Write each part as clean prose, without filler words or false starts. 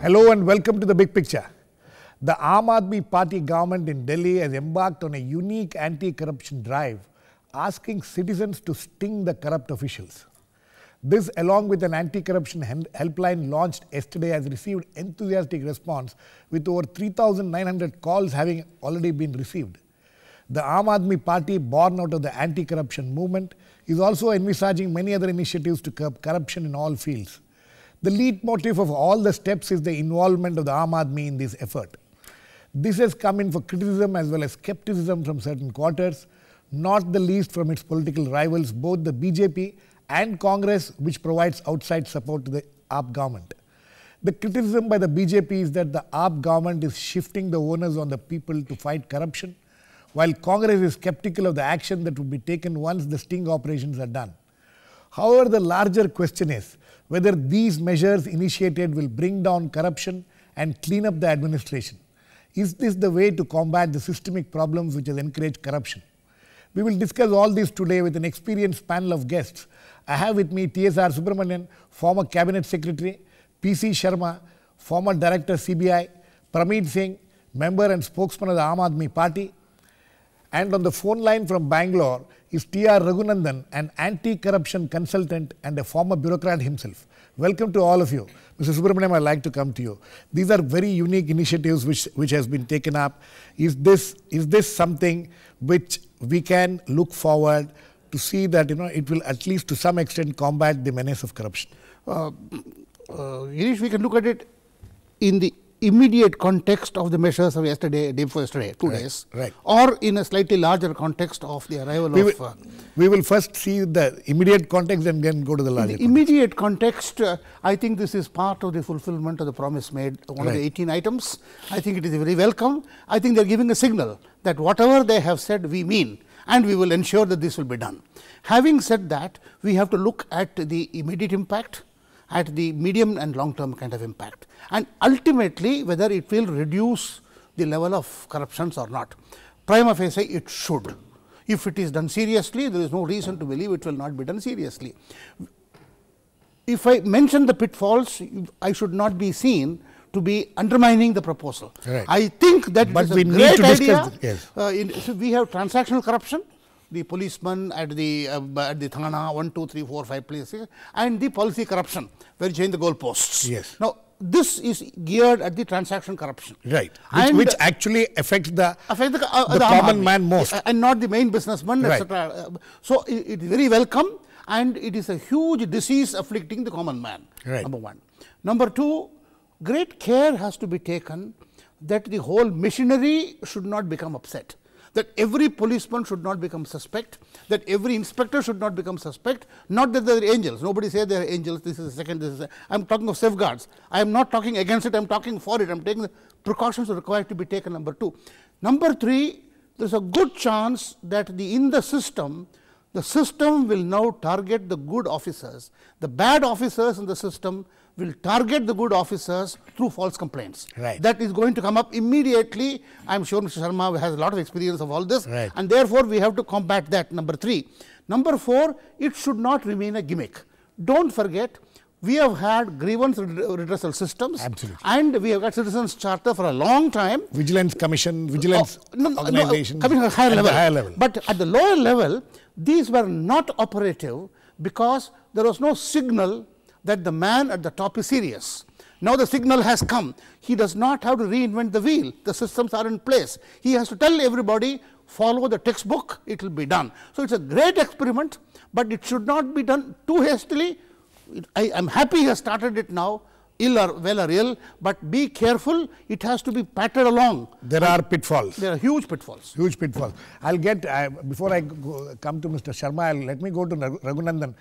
Hello and welcome to the big picture. The Aadmi Party government in Delhi has embarked on a unique anti-corruption drive, asking citizens to sting the corrupt officials. This, along with an anti-corruption helpline launched yesterday, has received enthusiastic response, with over 3,900 calls having already been received. The Aadmi Party, born out of the anti-corruption movement, is also envisaging many other initiatives to curb corruption in all fields. The leitmotif of all the steps is the involvement of the Aadmi in this effort. This has come in for criticism as well as skepticism from certain quarters, not the least from its political rivals, both the BJP and Congress, which provides outside support to the AAP government. The criticism by the BJP is that the AAP government is shifting the onus on the people to fight corruption, while Congress is skeptical of the action that would be taken once the sting operations are done. However, the larger question is whether these measures initiated will bring down corruption and clean up the administration. Is this the way to combat the systemic problems which has encouraged corruption? We will discuss all this today with an experienced panel of guests. I have with me TSR Subramanian, former Cabinet Secretary, PC Sharma, former Director CBI, Praveen Singh, member and spokesman of the Aadmi Party. And on the phone line from Bangalore is Raghunandan, an anti-corruption consultant and a former bureaucrat himself. Welcome to all of you. Mr. Subramanian, I'd like to come to you. These are very unique initiatives which has been taken up. Is this something which we can look forward to see that it will at least to some extent combat the menace of corruption? Girish, we can look at it in the immediate context of the measures of yesterday, day before yesterday, 2 days, or in a slightly larger context of the arrival we will first see the immediate context and then go to the larger context. Immediate context, I think this is part of the fulfillment of the promise made, one of the 18 items. I think it is very welcome. I think they are giving a signal that whatever they have said, we mean, and we will ensure that this will be done. Having said that, we have to look at the immediate impact, at the medium and long term kind of impact, and ultimately whether it will reduce the level of corruptions or not. Prima facie, it should. If it is done seriously, there is no reason to believe it will not be done seriously. If I mention the pitfalls, I should not be seen to be undermining the proposal. I think that it is a great idea. So we have transactional corruption, the policeman at the Thana, 1, 2, 3, 4, 5 places, and the policy corruption, where you change the goalposts. Now, this is geared at the transaction corruption. Which actually affects the common man most. And not the main businessman, etc. So, it is very welcome, and it is a huge disease afflicting the common man, number one. Number two, great care has to be taken that the whole machinery should not become upset, that every policeman should not become suspect, that every inspector should not become suspect, not that they are angels. Nobody says they are angels, this is the second, this is I am talking of safeguards. I am not talking against it, I am talking for it, I am taking the precautions required to be taken, number two. Number three, there is a good chance that in the system will now target the good officers. The bad officers in the system will target the good officers through false complaints. That is going to come up immediately. I am sure Mr. Sharma has a lot of experience of all this, and therefore we have to combat that, number three. Number four, it should not remain a gimmick. Don't forget, we have had grievance redressal systems, and we have got citizens charter for a long time. Vigilance commission, vigilance organization, coming at a higher level. But at the lower level, these were not operative because there was no signal that the man at the top is serious. Now the signal has come. He does not have to reinvent the wheel. The systems are in place. He has to tell everybody, follow the textbook, it will be done. So it's a great experiment, but it should not be done too hastily. I am happy he has started it now, ill or well or ill, but be careful, it has to be patted along. There are pitfalls. There are huge pitfalls. Huge pitfalls. I'll get, before I come to Mr. Sharma, let me go to Raghunandan.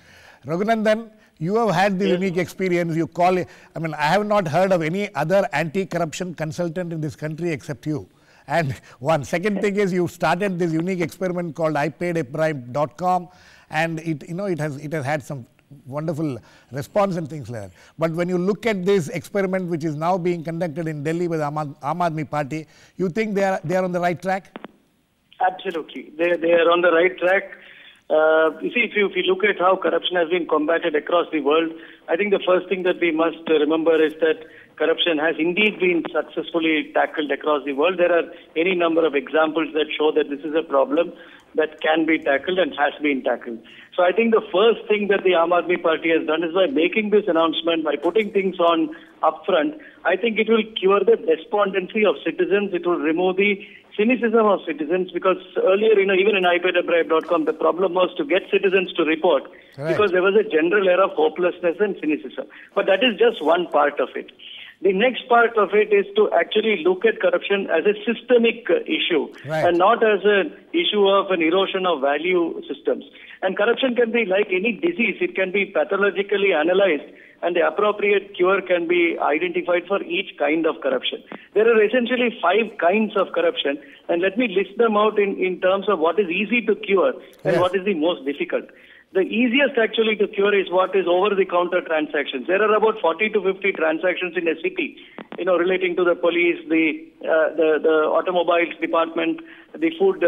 Raghunandan, you have had the unique experience. You call it, I mean, I have not heard of any other anti-corruption consultant in this country except you. And one second thing is, you started this unique experiment called iPaidAPrime.com, and it has had some wonderful response and things like that. But when you look at this experiment which is now being conducted in Delhi with Aadmi Party, you think they are on the right track? Absolutely, they are on the right track. You see, if you look at how corruption has been combated across the world, I think the first thing that we must remember is that corruption has indeed been successfully tackled across the world. There are any number of examples that show that this is a problem that can be tackled and has been tackled. So I think the first thing that the Aam Aadmi Party has done is by making this announcement, by putting things on upfront, I think it will cure the despondency of citizens. It will remove the cynicism of citizens, because earlier, even in iPayTheBribe.com, the problem was to get citizens to report because there was a general air of hopelessness and cynicism. But that is just one part of it. The next part of it is to actually look at corruption as a systemic issue and not as an issue of an erosion of value systems. And corruption can be like any disease. It can be pathologically analyzed and the appropriate cure can be identified for each kind of corruption. There are essentially 5 kinds of corruption, and let me list them out in terms of what is easy to cure and what is the most difficult. The easiest actually to cure is what is over-the-counter transactions. There are about 40 to 50 transactions in a city, relating to the police, the automobiles department, the food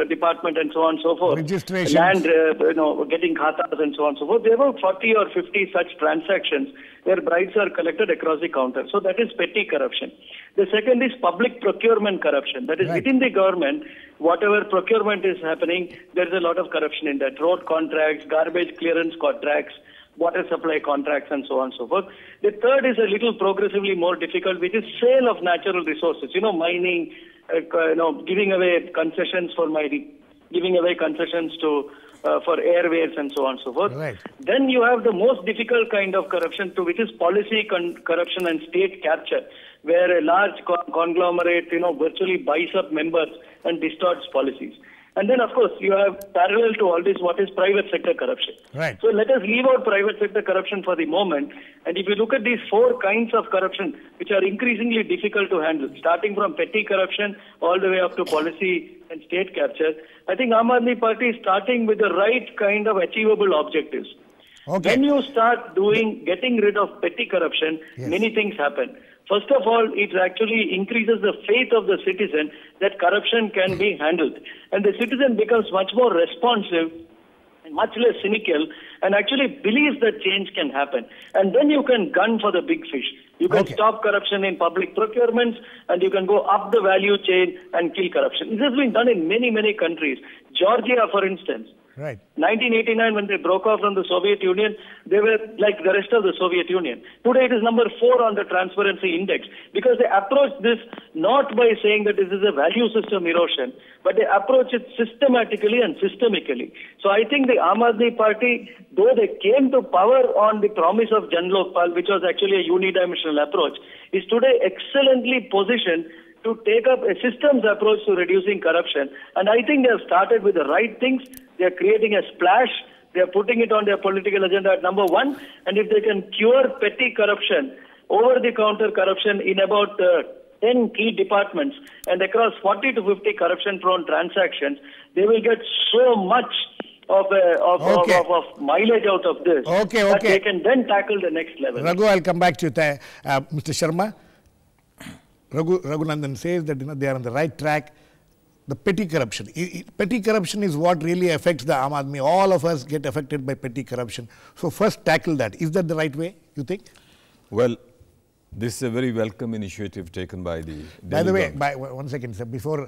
department, and so on and so forth. Registration. Land, getting khatas and so on and so forth. There are about 40 or 50 such transactions where bribes are collected across the counter. So that is petty corruption. The second is public procurement corruption. That is within the government, whatever procurement is happening, there is a lot of corruption in that. Road contracts, garbage clearance contracts, water supply contracts, and so on and so forth. The third is a little progressively more difficult, which is sale of natural resources. Mining, giving away concessions for mining, giving away concessions to for airways and so on and so forth. Then you have the most difficult kind of corruption, which is policy corruption and state capture, where a large conglomerate, virtually buys up members and distorts policies. And then, of course, you have parallel to all this, what is private sector corruption. So let us leave out private sector corruption for the moment. And if you look at these 4 kinds of corruption, which are increasingly difficult to handle, starting from petty corruption all the way up to policy and state capture, I think Aam Aadmi Party is starting with the right kind of achievable objectives. When you start getting rid of petty corruption, many things happen. First of all, it actually increases the faith of the citizen that corruption can be handled. And the citizen becomes much more responsive and much less cynical and actually believes that change can happen. And then you can gun for the big fish. You can stop corruption in public procurements and you can go up the value chain and kill corruption. This has been done in many, many countries. Georgia, for instance. 1989, when they broke off from the Soviet Union, they were like the rest of the Soviet Union. Today it is number 4 on the transparency index, because they approach this not by saying that this is a value system erosion, but they approach it systematically and systemically. So I think the Aam Aadmi Party, though they came to power on the promise of Jan Lokpal, which was actually a unidimensional approach, is today excellently positioned to take up a systems approach to reducing corruption. And I think they have started with the right things. They are creating a splash. They are putting it on their political agenda at number 1. And if they can cure petty corruption, over-the-counter corruption in about 10 key departments and across 40 to 50 corruption-prone transactions, they will get so much of mileage out of this that they can then tackle the next level. Raghu, I'll come back to you. Mr. Sharma, Raghunandan says that they are on the right track. The petty corruption. Petty corruption is what really affects the Aam Aadmi. All of us get affected by petty corruption. So first tackle that. Is that the right way, you think? Well, this is a very welcome initiative taken by the By the way, one second, sir. Before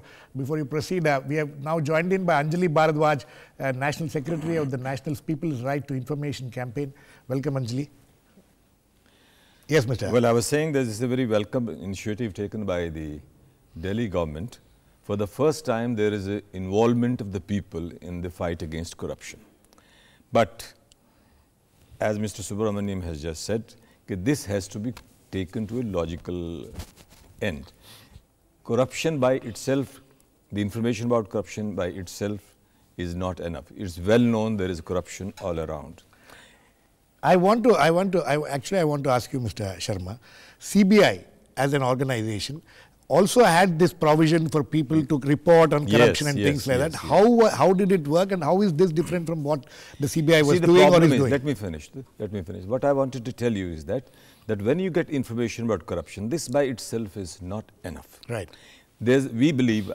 you proceed, we have now joined in by Anjali Bharadwaj, National Secretary of the National People's Right to Information Campaign. Welcome, Anjali. Yes, Mr. Well, I was saying this is a very welcome initiative taken by the Delhi government. For the first time, there is an involvement of the people in the fight against corruption. But as Mr. Subramanian has just said, this has to be taken to a logical end. Corruption by itself, the information about corruption by itself is not enough. It's well known there is corruption all around. I want to ask you, Mr. Sharma, CBI as an organization also had this provision for people to report on corruption and things like that. How did it work, and how is this different from what the CBI was doing or is doing? Let me finish. What I wanted to tell you is that when you get information about corruption, this by itself is not enough. Right. We believe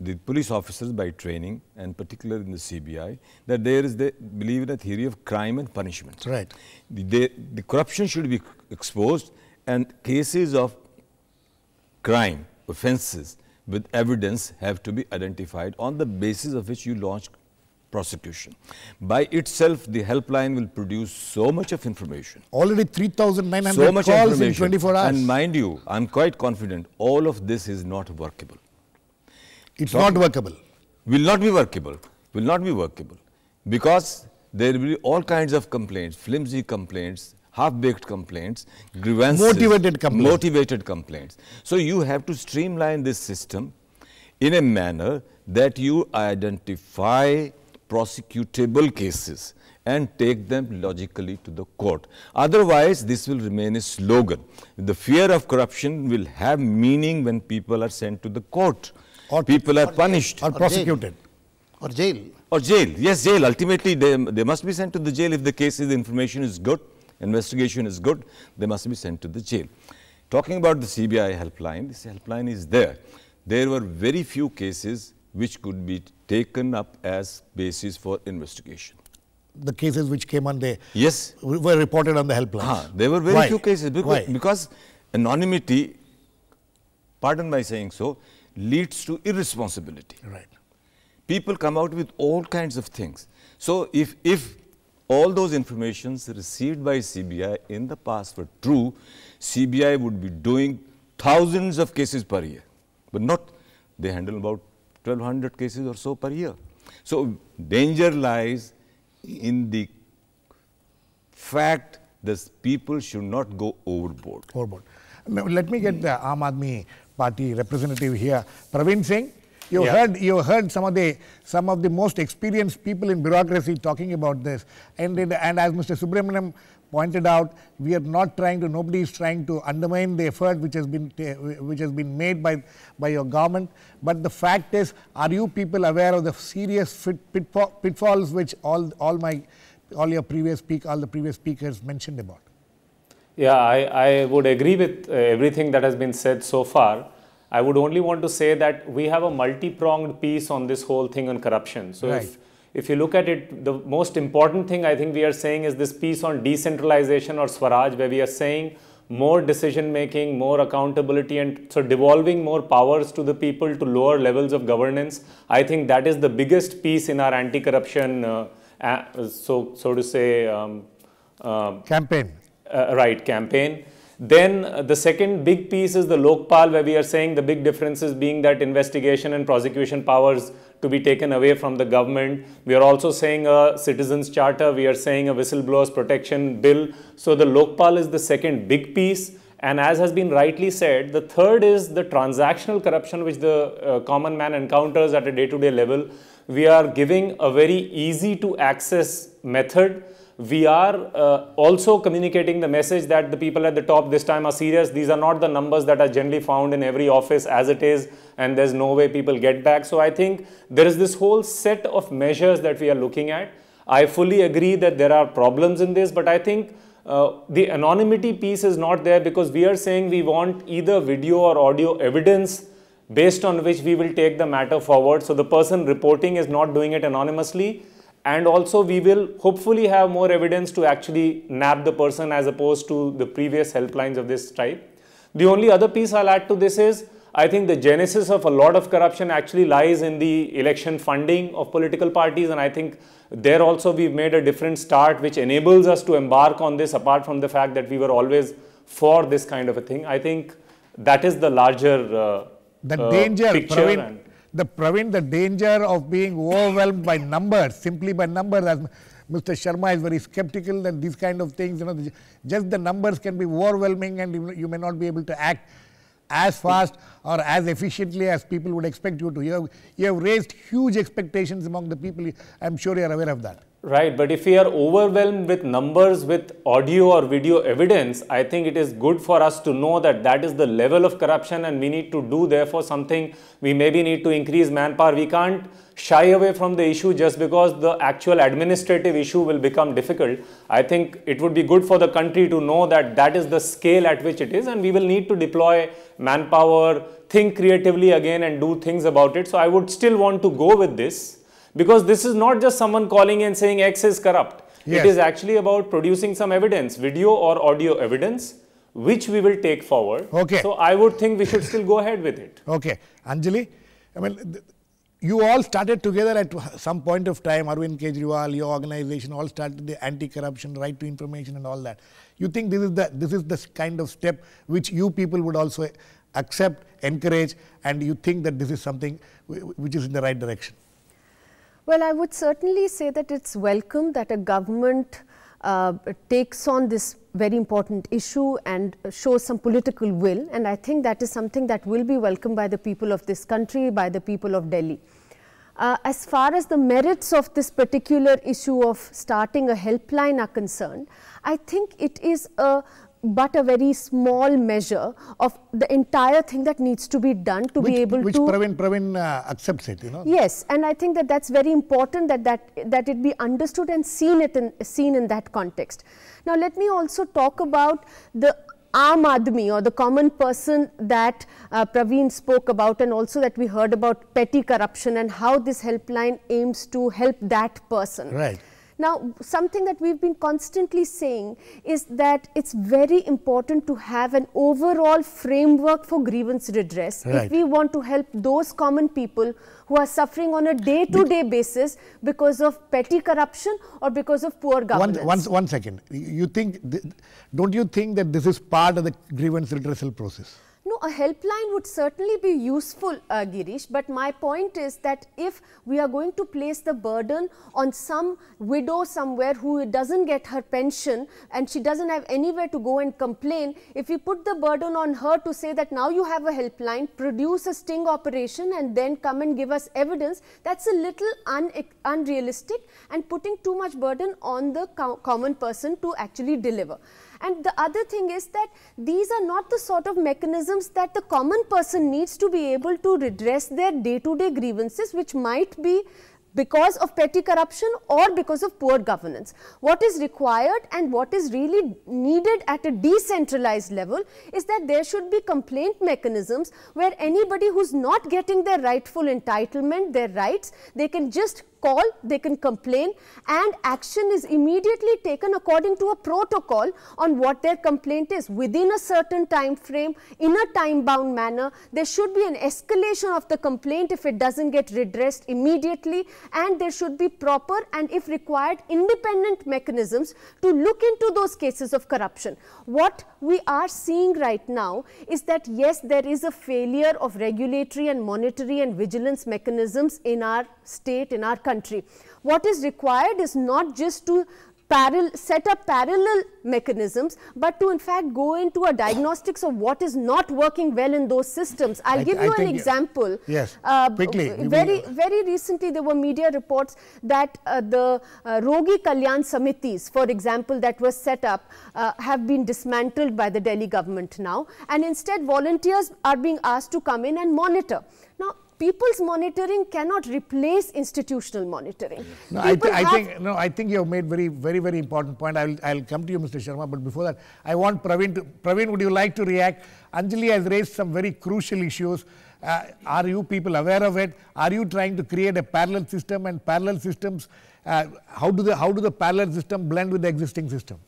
the police officers by training, and particularly in the CBI, that there is, they believe in a theory of crime and punishment. Right. The corruption should be exposed, and cases of crime, offences with evidence have to be identified, on the basis of which you launch prosecution. By itself, the helpline will produce so much of information. Already 3,900 calls in 24 hours. And mind you, I am quite confident all of this is not workable. It's not workable. Will not be workable. Will not be workable. Because there will be all kinds of complaints, flimsy complaints, half-baked complaints, grievances. Motivated complaints. So you have to streamline this system in a manner that you identify prosecutable cases and take them logically to the court. Otherwise, this will remain a slogan. The fear of corruption will have meaning when people are sent to the court. Or people are punished. Or prosecuted. Or jail. Or jail. Yes, jail. Ultimately, they must be sent to the jail if the case is, the information is good, investigation is good, they must be sent to the jail. Talking about the CBI helpline, this helpline is there. There were very few cases which could be taken up as basis for investigation. The cases which came on the, yes, were reported on the helpline. There were very few cases because anonymity, pardon my saying so, leads to irresponsibility. Right. People come out with all kinds of things. So if all those informations received by CBI in the past were true, CBI would be doing thousands of cases per year. But not, they handle about 1,200 cases or so per year. So danger lies in the fact that people should not go overboard. Now, let me get the Aam Aadmi Party representative here. Praveen Singh, you heard some of the most experienced people in bureaucracy talking about this, and as Mr. Subramanian pointed out, we are not trying to, nobody is trying to undermine the effort which has been made by your government. But the fact is, are you people aware of the serious pitfalls which all the previous speakers mentioned about? Yeah, I would agree with everything that has been said so far. I would only want to say that we have a multi-pronged piece on this whole thing on corruption. So if you look at it, the most important thing I think we are saying is this piece on decentralization or Swaraj, where we are saying more decision making, more accountability, and so devolving more powers to the people to lower levels of governance. I think that is the biggest piece in our anti-corruption, so to say, campaign. Campaign. Then the second big piece is the Lokpal, where we are saying the big differences being that investigation and prosecution powers to be taken away from the government. We are also saying a citizens charter, we are saying a whistleblowers protection bill. So the Lokpal is the second big piece. And as has been rightly said, the third is the transactional corruption which the common man encounters at a day-to-day level. We are giving a very easy to access method. We are also communicating the message that the people at the top this time are serious. These are not the numbers that are generally found in every office as it is, and there's no way people get back. So I think there is this whole set of measures that we are looking at. I fully agree that there are problems in this, but I think the anonymity piece is not there, because we are saying we want either video or audio evidence based on which we will take the matter forward. So the person reporting is not doing it anonymously. And also we will hopefully have more evidence to actually nab the person as opposed to the previous helplines of this type. The only other piece I'll add to this is, I think the genesis of a lot of corruption actually lies in the election funding of political parties. And I think there also we've made a different start which enables us to embark on this, apart from the fact that we were always for this kind of a thing. I think that is the larger picture. Praveen, the danger of being overwhelmed by numbers, simply by numbers, as Mr. Sharma is very skeptical that these kind of things, just the numbers can be overwhelming, and you may not be able to act as fast or as efficiently as people would expect you to. You have raised huge expectations among the people. I'm sure you are aware of that. Right, but if we are overwhelmed with numbers, with audio or video evidence, I think it is good for us to know that that is the level of corruption and we need to do therefore something. We maybe need to increase manpower. We can't shy away from the issue just because the actual administrative issue will become difficult. I think it would be good for the country to know that that is the scale at which it is, and we will need to deploy manpower, think creatively again and do things about it. So I would still want to go with this. Because this is not just someone calling and saying X is corrupt. Yes. It is actually about producing some evidence, video or audio evidence, which we will take forward. Okay. So I would think we should still go ahead with it. Okay. Anjali, I mean, you all started together at some point of time, Arvind Kejriwal, your organization, all started the anti-corruption, right to information and all that. You think this is the kind of step which you people would also accept, encourage, and you think that this is something which is in the right direction? Well, I would certainly say that it's welcome that a government takes on this very important issue and shows some political will, and I think that is something that will be welcomed by the people of this country, by the people of Delhi. As far as the merits of this particular issue of starting a helpline are concerned, I think it is but a very small measure of the entire thing that needs to be done to be able which to... Which Praveen accepts it, you know. Yes, and I think that that's very important that it be understood and seen in that context. Now let me also talk about the Aadmi or the common person that Praveen spoke about, and also that we heard about petty corruption and how this helpline aims to help that person. Right. Now, something that we've been constantly saying is that it's very important to have an overall framework for grievance redress if we want to help those common people who are suffering on a day-to-day basis because of petty corruption or because of poor governance. One second. Don't you think that this is part of the grievance redressal process? No, a helpline would certainly be useful, Girish, but my point is that if we are going to place the burden on some widow somewhere who doesn't get her pension and she doesn't have anywhere to go and complain, if we put the burden on her to say that now you have a helpline, produce a sting operation and then come and give us evidence, that's a little unrealistic and putting too much burden on the common person to actually deliver. And the other thing is that these are not the sort of mechanisms that the common person needs to be able to redress their day-to-day grievances, which might be because of petty corruption or because of poor governance. What is required and what is really needed at a decentralized level is that there should be complaint mechanisms where anybody who's not getting their rightful entitlement, their rights, they can just call, they can complain, and action is immediately taken according to a protocol on what their complaint is. Within a certain time frame, in a time-bound manner, there should be an escalation of the complaint if it doesn't get redressed immediately, and there should be proper and, if required, independent mechanisms to look into those cases of corruption. What we are seeing right now is that, yes, there is a failure of regulatory and monetary and vigilance mechanisms in our state, in our country. What is required is not just to set up parallel mechanisms, but to in fact go into a diagnostics of what is not working well in those systems. I'll give you an example. Yes, quickly. Very recently there were media reports that the Rogi Kalyan Samitis, for example, that was set up have been dismantled by the Delhi government now, and instead volunteers are being asked to come in and monitor. Now, people's monitoring cannot replace institutional monitoring. No, I think you have made very important point. I'll come to you, Mr. Sharma, but before that, I want Praveen to. Praveen, would you like to react? Anjali has raised some very crucial issues. Are you people aware of it? Are you trying to create a parallel system, and parallel systems? How do the parallel system blend with the existing system?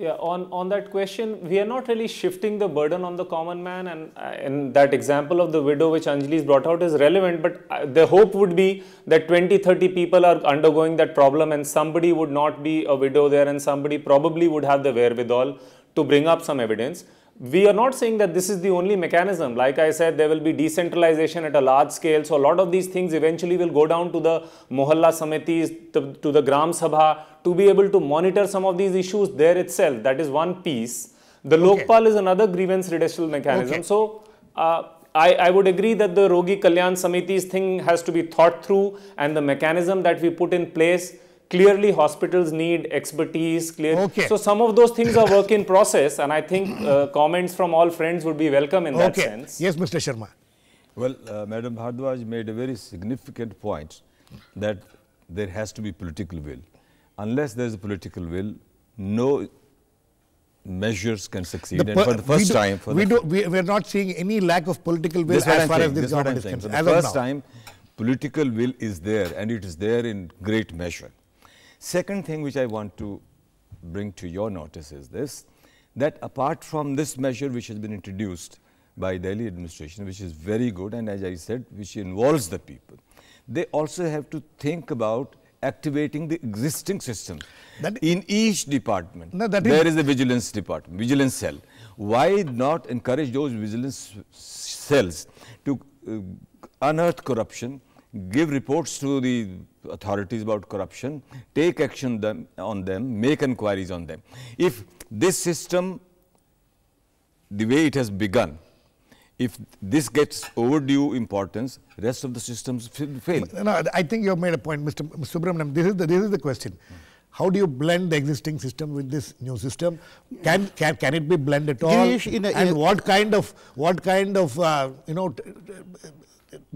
Yeah, on that question, we are not really shifting the burden on the common man, and that example of the widow which Anjali's brought out is relevant, but the hope would be that 20-30 people are undergoing that problem and somebody would not be a widow there and somebody probably would have the wherewithal to bring up some evidence. We are not saying that this is the only mechanism. Like I said, there will be decentralization at a large scale. So a lot of these things eventually will go down to the Mohalla Samitis, to the Gram Sabha, to be able to monitor some of these issues there itself. That is one piece. The Lokpal is another grievance redressal mechanism. So I would agree that the Rogi Kalyan Samitis thing has to be thought through, and the mechanism that we put in place Clearly, hospitals need expertise. So some of those things are work in process, and I think comments from all friends would be welcome in that sense. Yes, Mr. Sharma. Well, Madam Bharadwaj made a very significant point that there has to be political will. Unless there is a political will, no measures can succeed. And for the first time, we're not seeing any lack of political will as far as this government is concerned. For the first time, political will is there, and it is there in great measure. Second thing which I want to bring to your notice is this, that apart from this measure which has been introduced by Delhi administration, which is very good, and as I said, which involves the people, they also have to think about activating the existing system. In each department, there is a vigilance department, vigilance cell. Why not encourage those vigilance cells to unearth corruption, give reports to the authorities about corruption, take action on them, make inquiries on them. If this system, the way it has begun, if this gets overdue importance, rest of the systems fail. No, I think you have made a point, Mr. Subramanian. This is the question. How do you blend the existing system with this new system? Can it be blended at all? Girish, and what kind of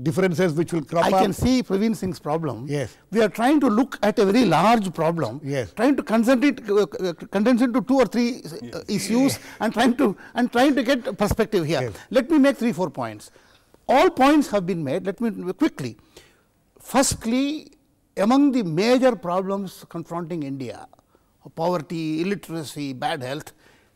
differences which will crop up? I can see Praveen Singh's problem. Yes. We are trying to look at a very large problem. Yes. Trying to condense into 2 or 3 issues and trying to get perspective here. Yes. Let me make 3-4 points. All points have been made. Let me quickly. Firstly, among the major problems confronting India, poverty, illiteracy, bad health,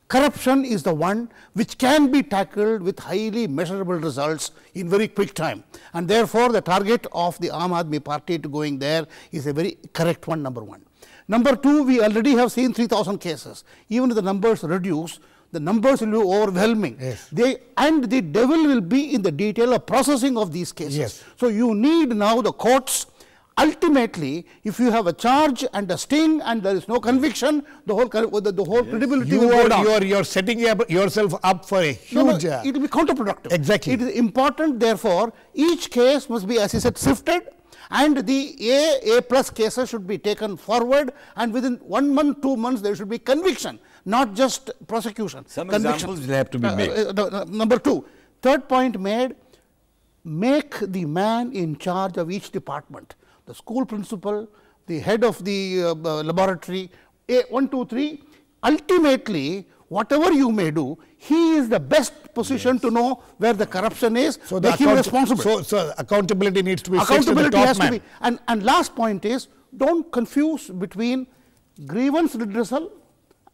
corruption is the one which can be tackled with highly measurable results in very quick time. And therefore, the target of the Aadmi party to going there is a very correct one, number one. Number two, we already have seen 3,000 cases. Even if the numbers reduce, the numbers will be overwhelming. Yes. And the devil will be in the detail of processing of these cases. Yes. So you need now the courts. Ultimately, if you have a charge and a sting and there is no conviction, the whole credibility will go down. You're setting yourself up for a huge... No, it will be counterproductive. Exactly. It is important, therefore, each case must be, as I said, sifted, and the A plus cases should be taken forward, and within 1 month, 2 months, there should be conviction, not just prosecution. Some examples will have to be made. Number two, third point made, make the man in charge of each department, the school principal, the head of the laboratory, 1, 2, 3, ultimately, whatever you may do, he is the best position to know where the corruption is, so make him responsible. So accountability needs to be fixed to the top man. And last point is, don't confuse between grievance redressal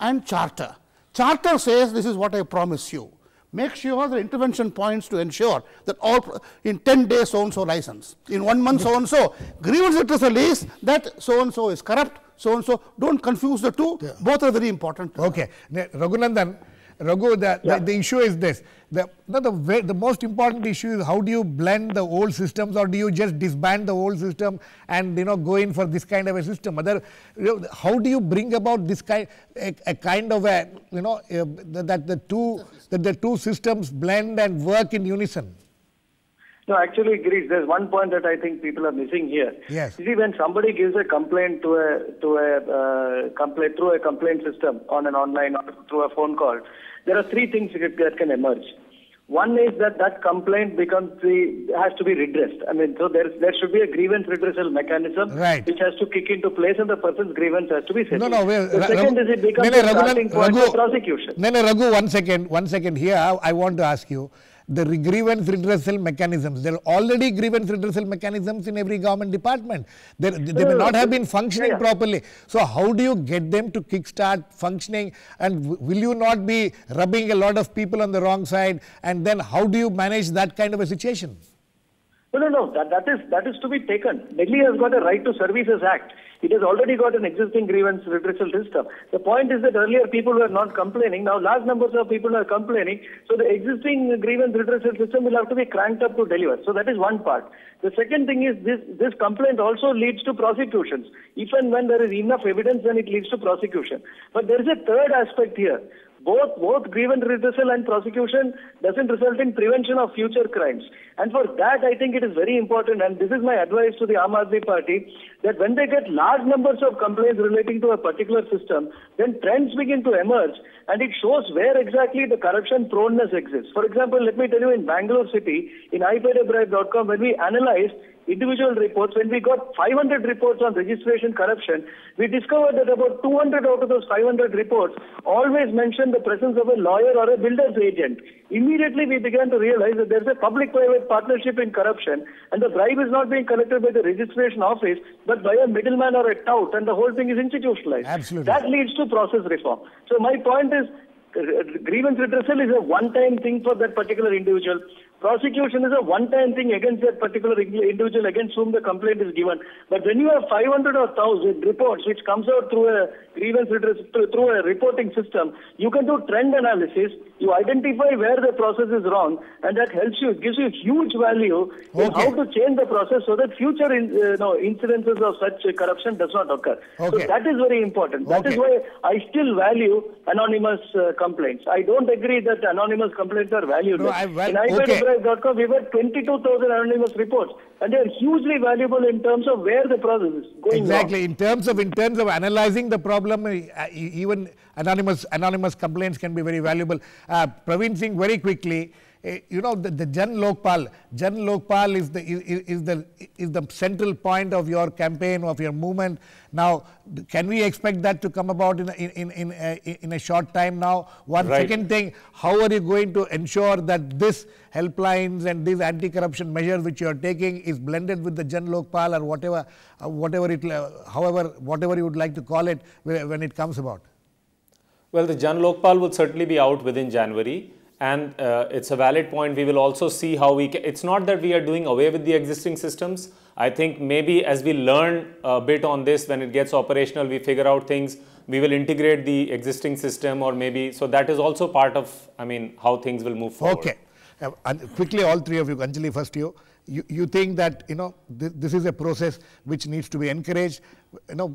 and charter. Charter says, this is what I promise you. Make sure the intervention points to ensure that all in 10 days so-and-so license, in 1 month so-and-so. Grievance redressal is that so-and-so is corrupt, so-and-so. Don't confuse the two. Yeah. Both are very important. Okay. Raghunandan, the issue is this. The most important issue is how do you blend the old systems, or do you just disband the old system and go in for this kind of a system? How do you bring about this kind of a that the two systems blend and work in unison? No, actually, Girish, there's one point that I think people are missing here. Yes. You see, when somebody gives a complaint through a complaint system on an online or through a phone call, there are 3 things that can emerge. One is that complaint has to be redressed. I mean, so there should be a grievance redressal mechanism, right, which has to kick into place, and the person's grievance has to be settled. The second is it becomes a starting point for prosecution. Raghu, one second. Here, I want to ask you. The grievance redressal mechanisms, there are already grievance redressal mechanisms in every government department. They may not have been functioning properly. So how do you get them to kickstart functioning, and will you not be rubbing a lot of people on the wrong side, and then how do you manage that kind of a situation? No. That is to be taken. Delhi has got a Right to Services Act. It has already got an existing grievance redressal system. The point is that earlier people were not complaining. Now large numbers of people are complaining. So the existing grievance redressal system will have to be cranked up to deliver. So that is one part. The second thing is this complaint also leads to prosecutions. If and when there is enough evidence, then it leads to prosecution. But there is a third aspect here. both grievance redressal and prosecution doesn't result in prevention of future crimes. And for that, I think it is very important, and this is my advice to the Aam Aadmi Party, that when they get large numbers of complaints relating to a particular system, then trends begin to emerge, and it shows where exactly the corruption proneness exists. For example, let me tell you, in Bangalore City, in iPayAbribe.com, when we analyzed individual reports, when we got 500 reports on registration corruption, we discovered that about 200 out of those 500 reports always mentioned the presence of a lawyer or a builder's agent. Immediately we began to realize that there's a public-private partnership in corruption, and the bribe is not being collected by the registration office, but by a middleman or a tout, and the whole thing is institutionalized. Absolutely. That leads to process reform. So my point is, grievance redressal is a one-time thing for that particular individual. Prosecution is a one-time thing against that particular individual against whom the complaint is given. But when you have 500 or 1,000 reports which comes out through a grievance redressal, through a reporting system, you can do trend analysis, you identify where the process is wrong, and that helps you, gives you huge value in how to change the process so that future incidences of such corruption does not occur. So that is very important. That is why I still value anonymous complaints. I don't agree that anonymous complaints are valueless. In we were 22,000 anonymous reports, and they are hugely valuable in terms of where the process is going Exactly. wrong. In terms of analyzing the problem, even anonymous complaints can be very valuable. Praveen Singh, very quickly, the Jan Lokpal is the central point of your campaign, of your movement. Now, can we expect that to come about in a short time now? Second thing, how are you going to ensure that this helplines and these anti-corruption measures which you are taking is blended with the Jan Lokpal or whatever you would like to call it when it comes about? Well, the Jan Lokpal will certainly be out within January. And it's a valid point. We will also see how we can. It's not that we are doing away with the existing systems. I think maybe as we learn a bit on this, when it gets operational, we figure out things, we will integrate the existing system, or maybe, so that is also part of, how things will move forward. Okay. And quickly, all three of you, Anjali, first you think that, this is a process which needs to be encouraged,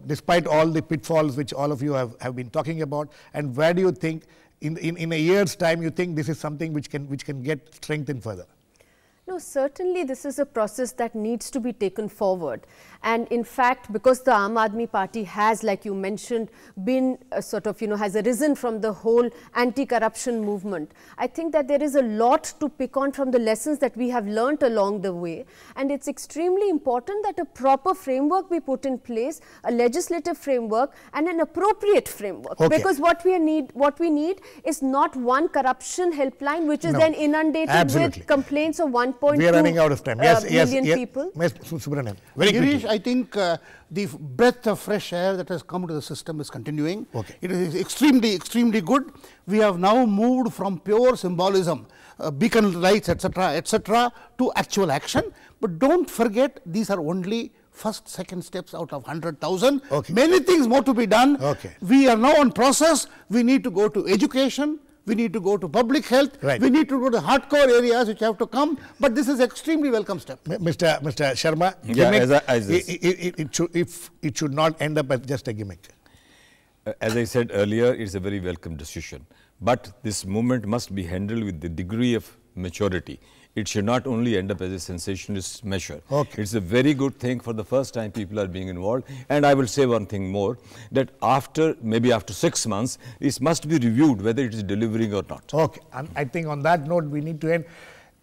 despite all the pitfalls which all of you have been talking about, and where do you think, in a year's time, you think this is something which can get strengthened further? No, certainly this is a process that needs to be taken forward. And in fact, because the Aam Aadmi Party has, like you mentioned, been has arisen from the whole anti-corruption movement, I think that there is a lot to pick on from the lessons that we have learnt along the way. And it's extremely important that a proper framework be put in place, a legislative framework and an appropriate framework. Because what we need is not one corruption helpline which is then inundated with complaints of 1.2 we are running out of time. Million people. Yes, Subramanian. Very Girish, I think the breath of fresh air that has come to the system is continuing. It is extremely good. We have now moved from pure symbolism, beacon lights, etc., to actual action. But don't forget, these are only first, second steps out of 100,000. Many things more to be done. We are now on process. We need to go to education. We need to go to public health. We need to go to hardcore areas which have to come. But this is extremely welcome step. Mr. Sharma, it should not end up as just a gimmick. As I said earlier, it's a very welcome decision. But this movement must be handled with the degree of maturity. It should not only end up as a sensationalist measure. It's a very good thing. For the first time, people are being involved. And I will say one thing more, that maybe after 6 months, this must be reviewed whether it is delivering or not. And I think on that note, we need to end.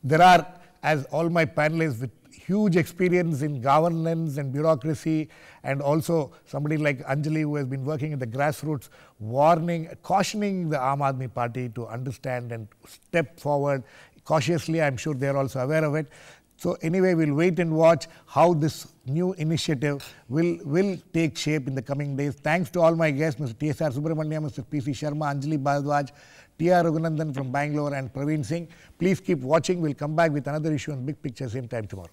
There are, as all my panelists with huge experience in governance and bureaucracy, and also somebody like Anjali, who has been working in the grassroots, cautioning the Aam Aadmi Party to understand and step forward cautiously. I'm sure they're also aware of it. So anyway, we'll wait and watch how this new initiative will take shape in the coming days. Thanks to all my guests, Mr. T.S.R. Subramanian, Mr. P.C. Sharma, Anjali Bharadwaj, T.R. Raghunandan from Bangalore, and Praveen Singh. Please keep watching. We'll come back with another issue on Big Picture same time tomorrow.